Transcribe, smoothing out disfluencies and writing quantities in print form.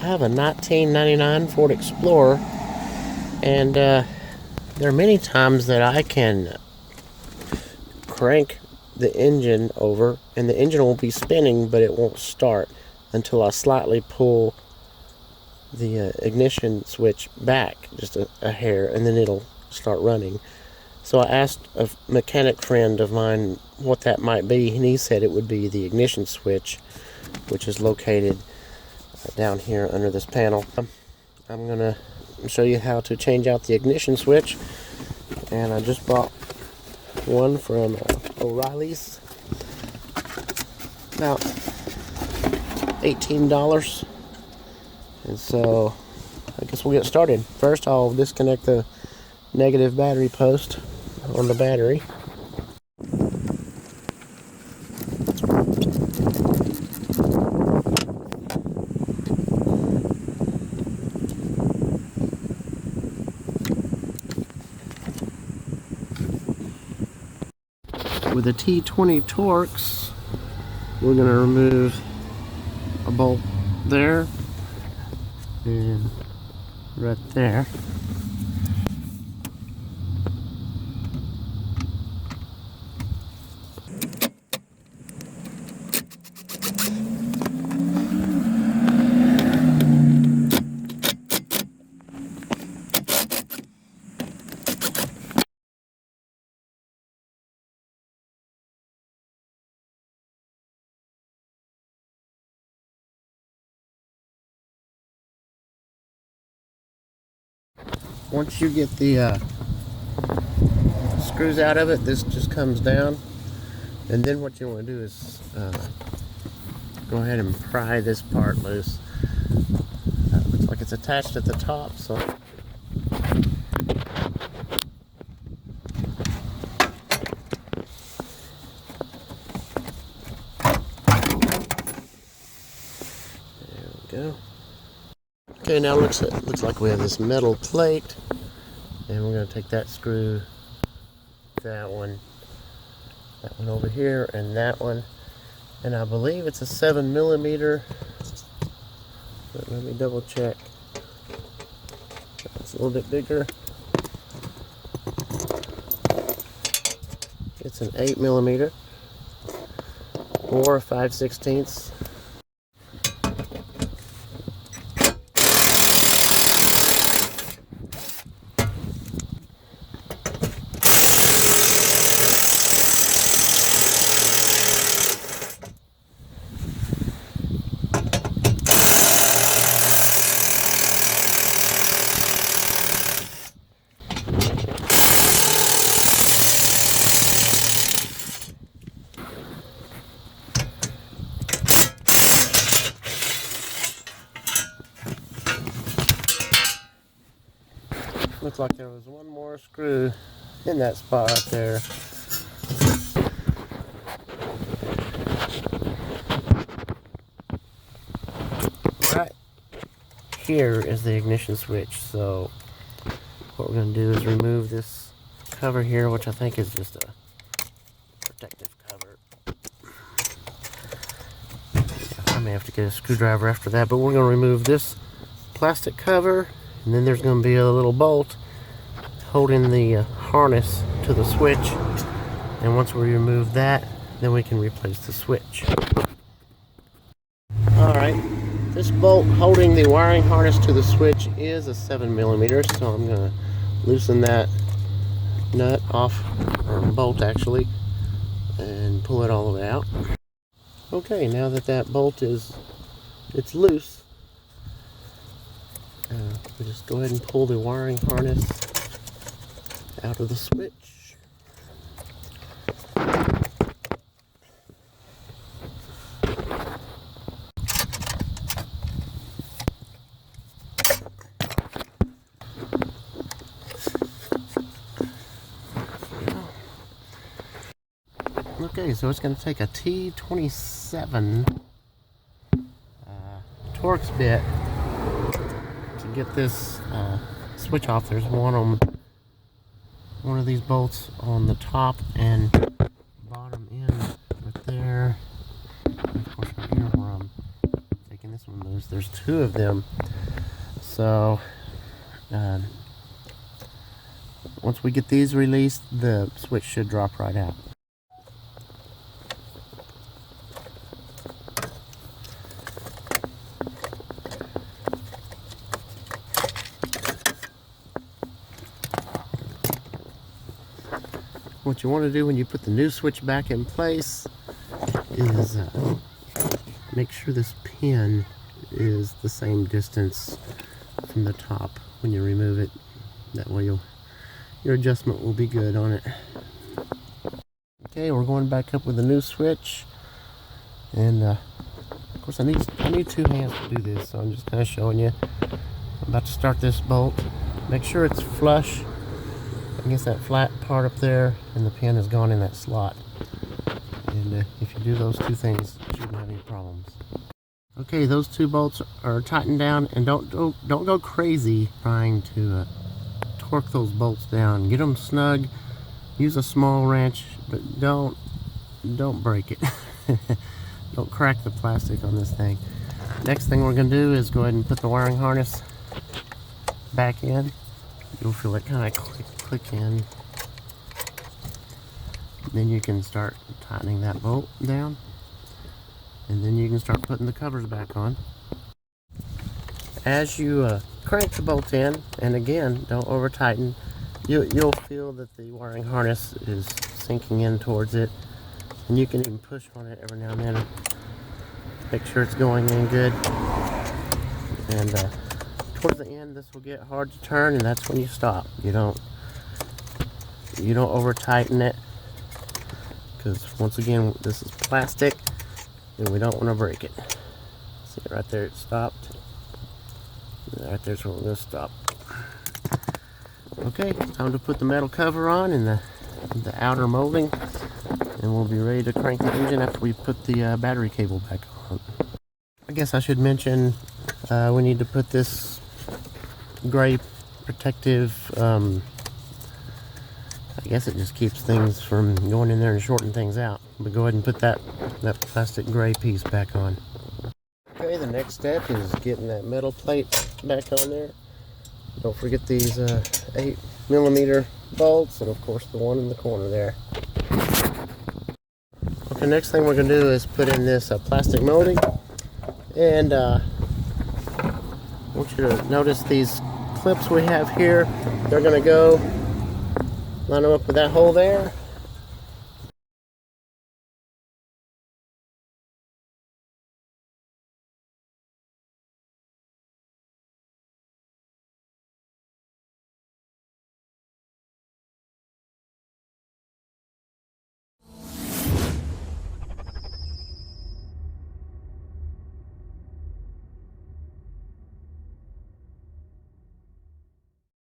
have a 1999 Ford Explorer, and there are many times that I can crank the engine over and the engine will be spinning, but it won't start until I slightly pull the ignition switch back just a hair, and then it'll start running. So I asked a mechanic friend of mine what that might be, and he said it would be the ignition switch, which is located down here under this panel. I'm going to show you how to change out the ignition switch, and I just bought one from O'Reilly's, about $18, and so I guess we'll get started. First, I'll disconnect the negative battery post on the battery. With the T20 Torks, we're going to remove a bolt there and right there. Once you get the screws out of it, this just comes down, and then what you want to do is go ahead and pry this part loose. Looks like it's attached at the top, so there we go. Okay, now looks like we have this metal plate, and we're going to take that screw, that one over here, and that one, and I believe it's a 7mm, but let me double check. It's a little bit bigger. It's an 8mm or a 5/16. Looks like there was one more screw in that spot right there. Right here is the ignition switch, so what we're going to do is remove this cover here, which I think is just a protective cover. I may have to get a screwdriver after that, but we're going to remove this plastic cover, and then there's going to be a little bolt holding the harness to the switch, and once we remove that, then we can replace the switch. Alright, this bolt holding the wiring harness to the switch is a 7mm, so I'm going to loosen that nut off, or bolt actually, and pull it all the way out. Okay, now that that bolt it's loose, we just go ahead and pull the wiring harness out of the switch. Okay, so it's going to take a T27 Torx bit to get this switch off. There's one of these bolts on the top and bottom end right there. And of course right here where I'm taking this one loose. There's two of them. So once we get these released, the switch should drop right out. What you want to do when you put the new switch back in place is make sure this pin is the same distance from the top when you remove it. That way your adjustment will be good on it. Okay, we're going back up with a new switch, and of course I need two hands to do this, so I'm just kind of showing you. I'm about to start this bolt. Make sure it's flush against that flat part up there, and the pin has gone in that slot. And if you do those two things, you shouldn't have any problems. Okay, those two bolts are tightened down, and don't go crazy trying to torque those bolts down. Get them snug. Use a small wrench, but don't break it. Don't crack the plastic on this thing. Next thing we're going to do is go ahead and put the wiring harness back in. You'll feel it kind of click in. Then you can start tightening that bolt down, and then you can start putting the covers back on. As you crank the bolt in, and again, don't over tighten, you'll feel that the wiring harness is sinking in towards it, and you can even push on it every now and then. Make sure it's going in good. And towards the end, this will get hard to turn, and that's when you stop. You don't over tighten it, because once again, this is plastic and we don't want to break it. See right there, it stopped. Right there's where we're going to stop. Okay, time to put the metal cover on and the outer molding, and we'll be ready to crank the engine after we put the battery cable back on. I guess I should mention we need to put this gray protective, I guess it just keeps things from going in there and shorting things out. But go ahead and put that plastic gray piece back on. Okay, the next step is getting that metal plate back on there. Don't forget these 8mm bolts, and of course the one in the corner there. Okay, next thing we're going to do is put in this plastic molding. And I want you to notice these clips we have here. They're going to go line them up with that hole there.